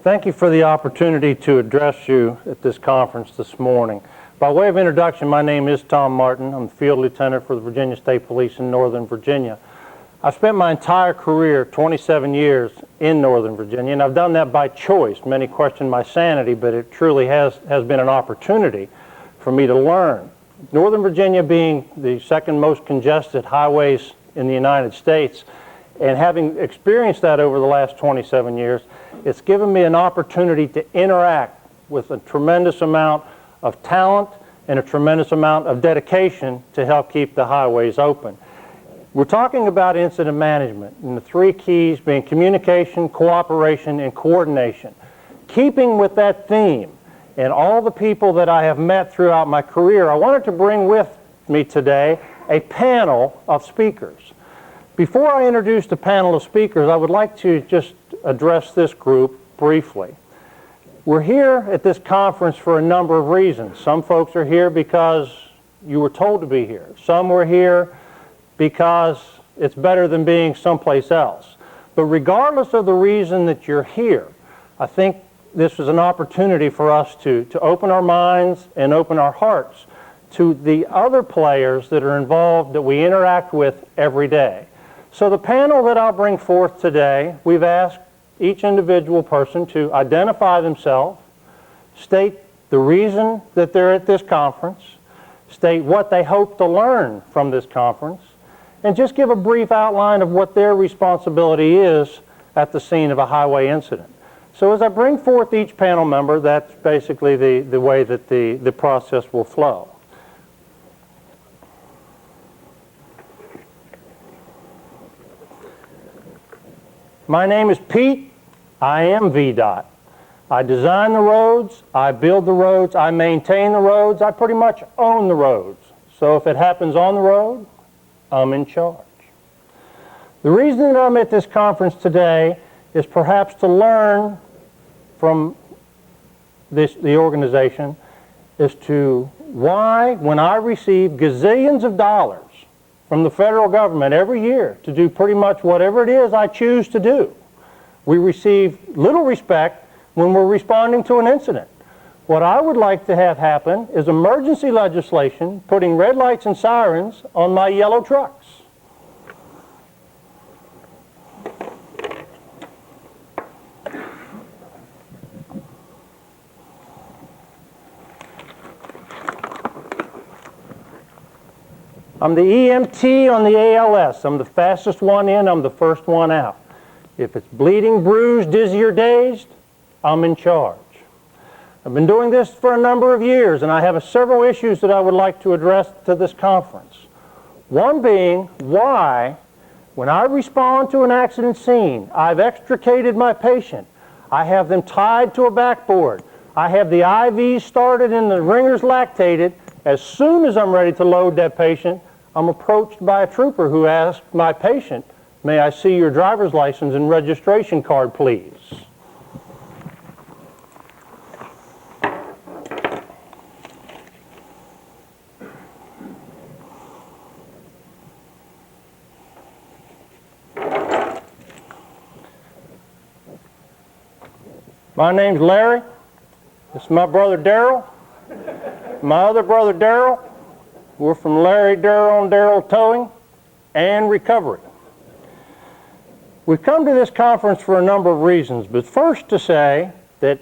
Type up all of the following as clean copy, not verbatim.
Thank you for the opportunity to address you at this conference this morning. By way of introduction, my name is Tom Martin. I'm the Field Lieutenant for the Virginia State Police in Northern Virginia. I've spent my entire career, 27 years, in Northern Virginia, and I've done that by choice. Many question my sanity, but it truly has been an opportunity for me to learn. Northern Virginia being the second most congested highways in the United States, and having experienced that over the last 27 years, it's given me an opportunity to interact with a tremendous amount of talent and a tremendous amount of dedication to help keep the highways open. We're talking about incident management, and the three keys being communication, cooperation, and coordination. Keeping with that theme, and all the people that I have met throughout my career, I wanted to bring with me today a panel of speakers. Before I introduce the panel of speakers, I would like to just address this group briefly. We're here at this conference for a number of reasons. Some folks are here because you were told to be here. Some were here because it's better than being someplace else. But regardless of the reason that you're here, I think this is an opportunity for us to open our minds and open our hearts to the other players that are involved that we interact with every day. So the panel that I'll bring forth today, we've asked each individual person to identify themselves, state the reason that they're at this conference, state what they hope to learn from this conference, and just give a brief outline of what their responsibility is at the scene of a highway incident. So as I bring forth each panel member, that's basically the way that the process will flow. My name is Pete. I am VDOT. I design the roads, I build the roads, I maintain the roads, I pretty much own the roads. So if it happens on the road, I'm in charge. The reason that I'm at this conference today is perhaps to learn from the organization as to why, when I receive gazillions of dollars from the federal government every year to do pretty much whatever it is I choose to do, we receive little respect when we're responding to an incident. What I would like to have happen is emergency legislation putting red lights and sirens on my yellow trucks. I'm the EMT on the ALS. I'm the fastest one in, I'm the first one out. If it's bleeding, bruised, dizzy, or dazed, I'm in charge. I've been doing this for a number of years, and I have several issues that I would like to address to this conference. One being why, when I respond to an accident scene, I've extricated my patient, I have them tied to a backboard, I have the IVs started and the ringers lactated. As soon as I'm ready to load that patient, I'm approached by a trooper who asks my patient, "May I see your driver's license and registration card, please?" My name's Larry. This is my brother Darrell. My other brother Darrell. We're from Larry, Darrell, and Darrell Towing and Recovery. We've come to this conference for a number of reasons, but first to say that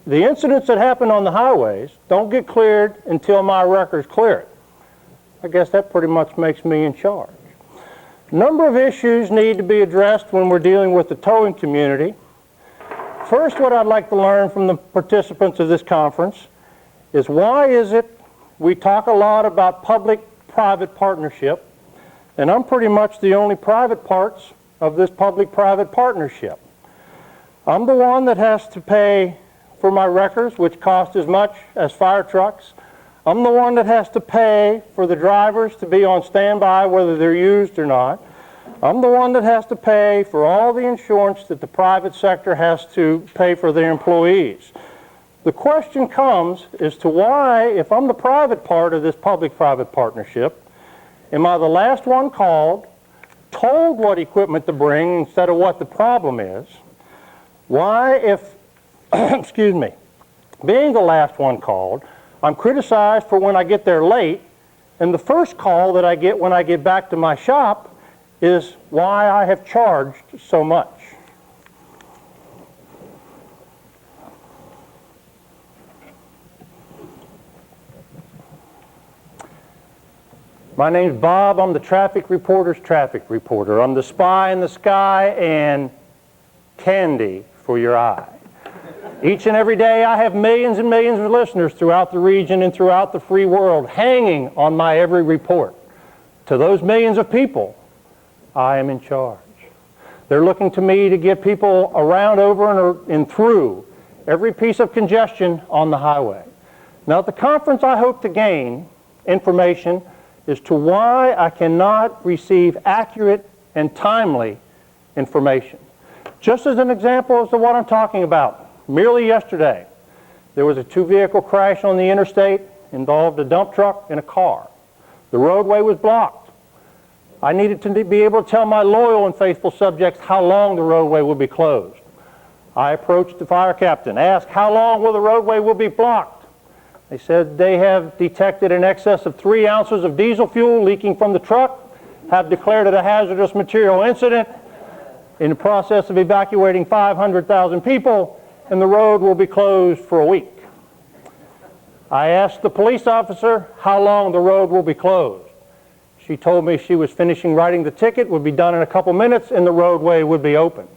the incidents that happen on the highways don't get cleared until my records clear it. I guess that pretty much makes me in charge. A number of issues need to be addressed when we're dealing with the towing community. First, what I'd like to learn from the participants of this conference is why is it we talk a lot about public-private partnership, and I'm pretty much the only private parts of this public-private partnership. I'm the one that has to pay for my wreckers, which cost as much as fire trucks. I'm the one that has to pay for the drivers to be on standby whether they're used or not. I'm the one that has to pay for all the insurance that the private sector has to pay for their employees. The question comes as to why, if I'm the private part of this public-private partnership, am I the last one called, told what equipment to bring instead of what the problem is? Why, if excuse me, being the last one called, I'm criticized for when I get there late, and the first call that I get when I get back to my shop is why I have charged so much. My name's Bob. I'm the traffic reporter's traffic reporter. I'm the spy in the sky and candy for your eye. Each and every day I have millions and millions of listeners throughout the region and throughout the free world hanging on my every report. To those millions of people, I am in charge. They're looking to me to get people around, over, and through every piece of congestion on the highway. Now at the conference I hope to gain information as to why I cannot receive accurate and timely information. Just as an example as to what I'm talking about, merely yesterday, there was a two-vehicle crash on the interstate, involved a dump truck and a car. The roadway was blocked. I needed to be able to tell my loyal and faithful subjects how long the roadway would be closed. I approached the fire captain, asked how long will the roadway will be blocked. They said they have detected in excess of 3 ounces of diesel fuel leaking from the truck, have declared it a hazardous material incident, in the process of evacuating 500,000 people, and the road will be closed for a week. I asked the police officer how long the road will be closed. She told me she was finishing writing the ticket, would be done in a couple minutes, and the roadway would be open.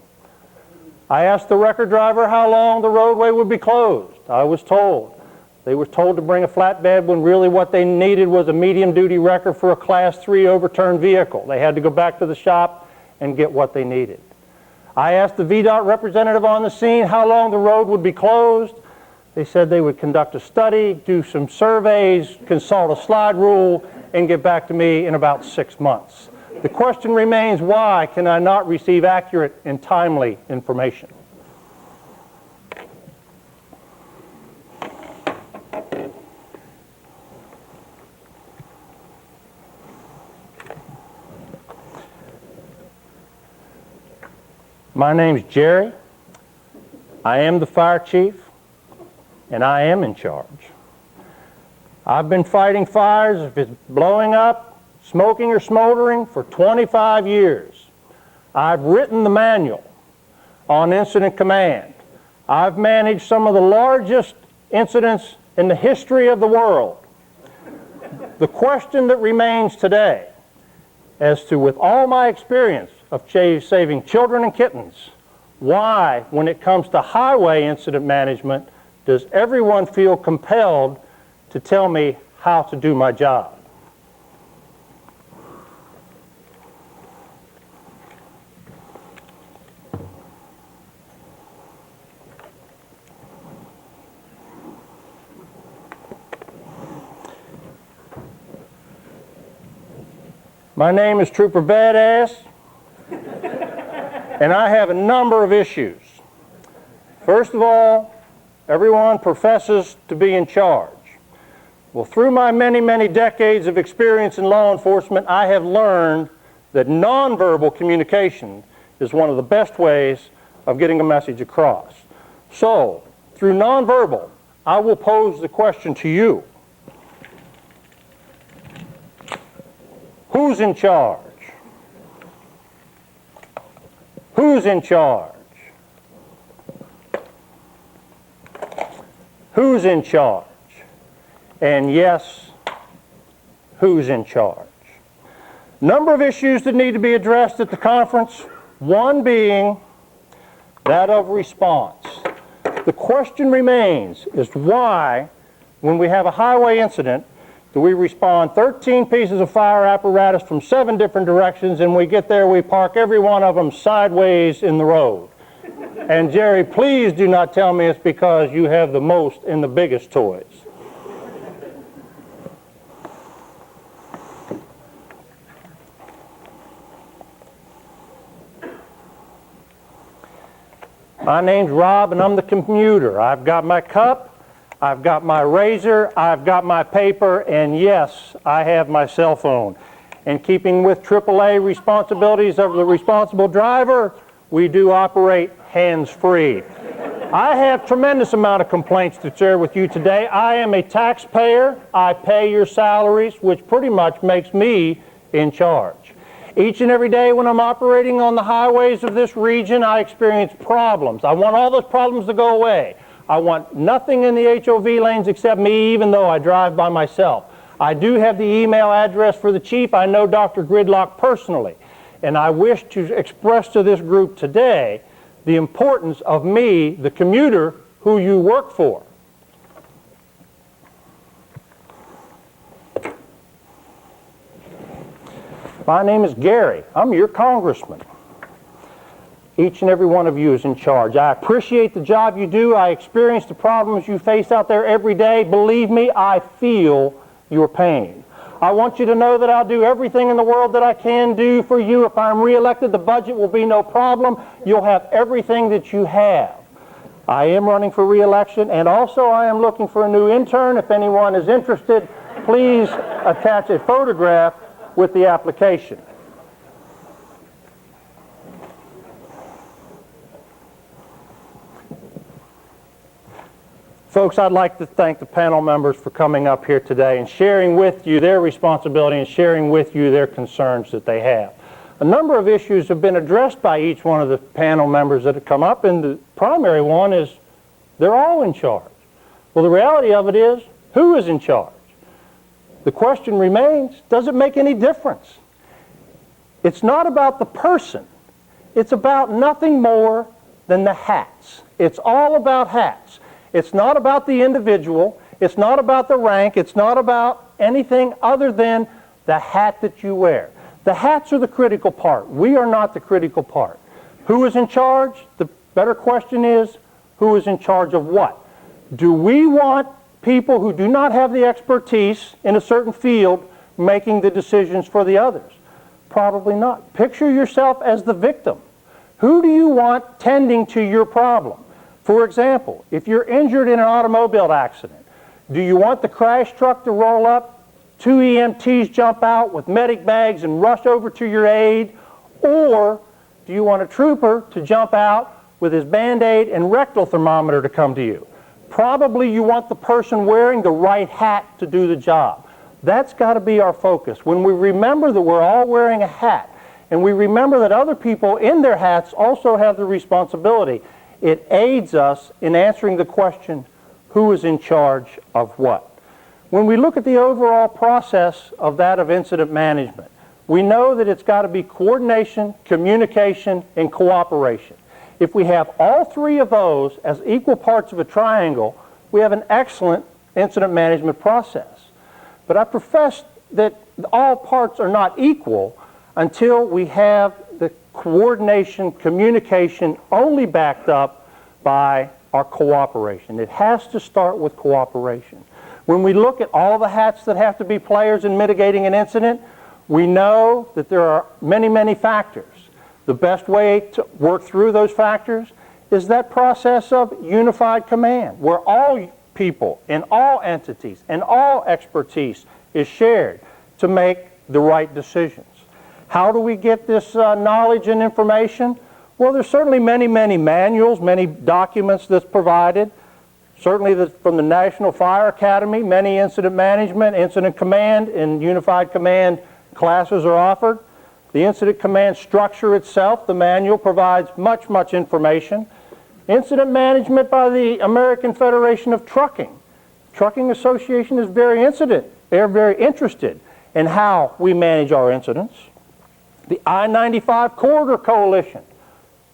I asked the record driver how long the roadway would be closed. I was told. They were told to bring a flatbed when really what they needed was a medium-duty wrecker for a Class 3 overturned vehicle. They had to go back to the shop and get what they needed. I asked the VDOT representative on the scene how long the road would be closed. They said they would conduct a study, do some surveys, consult a slide rule, and get back to me in about 6 months. The question remains, why can I not receive accurate and timely information? My name's Jerry. I am the fire chief, and I am in charge. I've been fighting fires, if it's blowing up, smoking or smoldering, for 25 years. I've written the manual on incident command. I've managed some of the largest incidents in the history of the world. The question that remains today, as to with all my experience of saving children and kittens, why, when it comes to highway incident management, does everyone feel compelled to tell me how to do my job? My name is Trooper Badass, and I have a number of issues. First of all, everyone professes to be in charge. Well, through my many, many decades of experience in law enforcement, I have learned that nonverbal communication is one of the best ways of getting a message across. So, through nonverbal, I will pose the question to you. Who's in charge? Who's in charge? Who's in charge? And yes, who's in charge? Number of issues that need to be addressed at the conference, one being that of response. The question remains is why, when we have a highway incident, do we respond 13 pieces of fire apparatus from 7 different directions, and we get there, we park every one of them sideways in the road? And Jerry, please do not tell me it's because you have the most and the biggest toys. My name's Rob, and I'm the commuter. I've got my cup, I've got my razor, I've got my paper, and yes, I have my cell phone. In keeping with AAA responsibilities of the responsible driver, we do operate hands-free. I have tremendous amount of complaints to share with you today. I am a taxpayer. I pay your salaries, which pretty much makes me in charge. Each and every day when I'm operating on the highways of this region, I experience problems. I want all those problems to go away. I want nothing in the HOV lanes except me, even though I drive by myself. I do have the email address for the chief. I know Dr. Gridlock personally. And I wish to express to this group today the importance of me, the commuter, who you work for. My name is Gary. I'm your congressman. Each and every one of you is in charge. I appreciate the job you do. I experience the problems you face out there every day. Believe me, I feel your pain. I want you to know that I'll do everything in the world that I can do for you. If I'm reelected, the budget will be no problem. You'll have everything that you have. I am running for reelection, and also I am looking for a new intern. If anyone is interested, please attach a photograph with the application. Folks, I'd like to thank the panel members for coming up here today and sharing with you their responsibility and sharing with you their concerns that they have. A number of issues have been addressed by each one of the panel members that have come up, and the primary one is they're all in charge. Well, the reality of it is, who is in charge? The question remains, does it make any difference? It's not about the person. It's about nothing more than the hats. It's all about hats. It's not about the individual. It's not about the rank. It's not about anything other than the hat that you wear. The hats are the critical part. We are not the critical part. Who is in charge? The better question is, who is in charge of what? Do we want people who do not have the expertise in a certain field making the decisions for the others? Probably not. Picture yourself as the victim. Who do you want tending to your problem? For example, if you're injured in an automobile accident, do you want the crash truck to roll up, 2 EMTs jump out with medic bags and rush over to your aid, or do you want a trooper to jump out with his Band-Aid and rectal thermometer to come to you? Probably you want the person wearing the right hat to do the job. That's got to be our focus. When we remember that we're all wearing a hat, and we remember that other people in their hats also have the responsibility, it aids us in answering the question, who is in charge of what? When we look at the overall process of that of incident management, we know that it's got to be coordination, communication, and cooperation. If we have all three of those as equal parts of a triangle, we have an excellent incident management process. But I profess that all parts are not equal until we have the coordination, communication only backed up by our cooperation. It has to start with cooperation. When we look at all the hats that have to be players in mitigating an incident, we know that there are many, many factors. The best way to work through those factors is that process of unified command, where all people in all entities and all expertise is shared to make the right decisions. How do we get this knowledge and information? Well, there's certainly many, many manuals, many documents that's provided. Certainly from the National Fire Academy, many incident management, incident command, and unified command classes are offered. The incident command structure itself, the manual, provides much, much information. Incident management by the American Federation of Trucking. Trucking Association is very interested in how we manage our incidents. The I-95 Corridor Coalition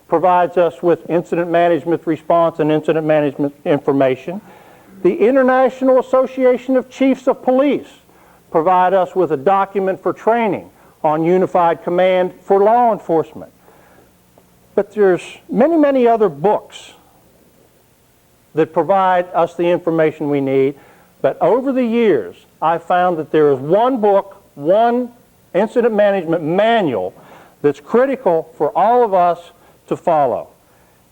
provides us with incident management response and incident management information. The International Association of Chiefs of Police provide us with a document for training on unified command for law enforcement. But there's many, many other books that provide us the information we need. But over the years, I've found that there is one book, one incident management manual that's critical for all of us to follow,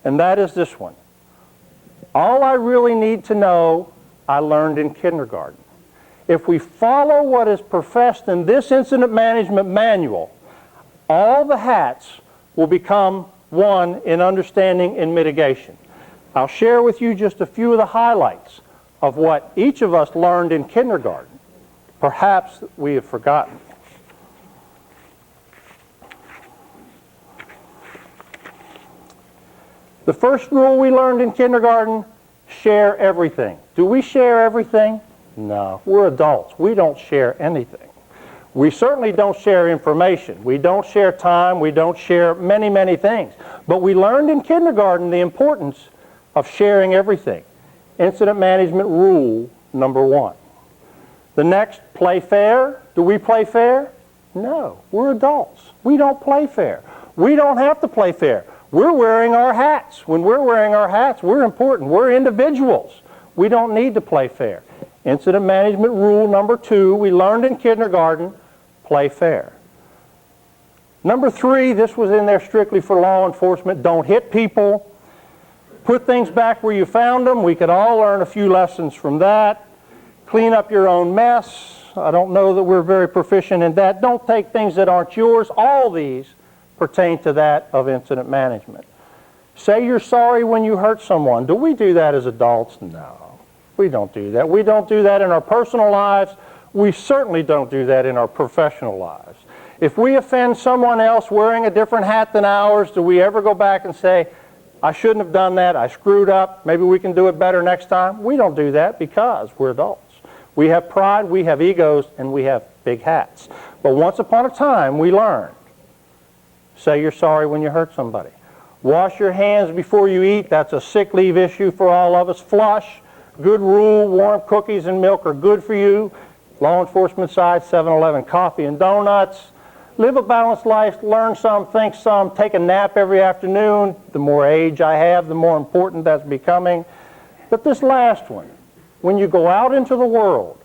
and that is this one. All I really need to know, I learned in kindergarten. If we follow what is professed in this incident management manual, all the hats will become one in understanding and mitigation. I'll share with you just a few of the highlights of what each of us learned in kindergarten. Perhaps we have forgotten. The first rule we learned in kindergarten, share everything. Do we share everything? No. We're adults. We don't share anything. We certainly don't share information. We don't share time. We don't share many, many things. But we learned in kindergarten the importance of sharing everything. Incident management rule number 1. The next, play fair. Do we play fair? No. We're adults. We don't play fair. We don't have to play fair. We're wearing our hats. When we're wearing our hats, we're important. We're individuals. We don't need to play fair. Incident management rule number 2, we learned in kindergarten, play fair. Number 3, this was in there strictly for law enforcement, don't hit people. Put things back where you found them. We could all learn a few lessons from that. Clean up your own mess. I don't know that we're very proficient in that. Don't take things that aren't yours. All these pertain to that of incident management. Say you're sorry when you hurt someone. Do we do that as adults? No, we don't do that. We don't do that in our personal lives. We certainly don't do that in our professional lives. If we offend someone else wearing a different hat than ours, do we ever go back and say, I shouldn't have done that, I screwed up, maybe we can do it better next time? We don't do that because we're adults. We have pride, we have egos, and we have big hats. But once upon a time, we learned. Say you're sorry when you hurt somebody. Wash your hands before you eat. That's a sick leave issue for all of us. Flush. Good rule. Warm cookies and milk are good for you. Law enforcement side, 7-Eleven coffee and donuts. Live a balanced life. Learn some, think some. Take a nap every afternoon. The more age I have, the more important that's becoming. But this last one, when you go out into the world,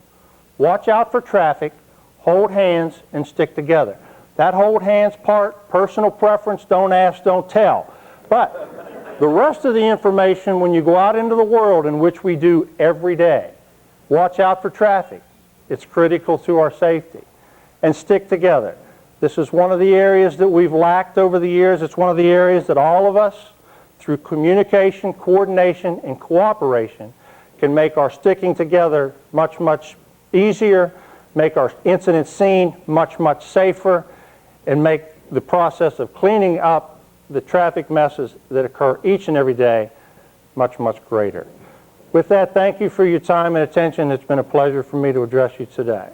watch out for traffic, hold hands, and stick together. That hold hands part, personal preference, don't ask, don't tell. But the rest of the information, when you go out into the world, in which we do every day, watch out for traffic. It's critical to our safety. And stick together. This is one of the areas that we've lacked over the years. It's one of the areas that all of us, through communication, coordination, and cooperation, can make our sticking together much, much easier, make our incident scene much, much safer, and make the process of cleaning up the traffic messes that occur each and every day much, much greater. With that, thank you for your time and attention. It's been a pleasure for me to address you today.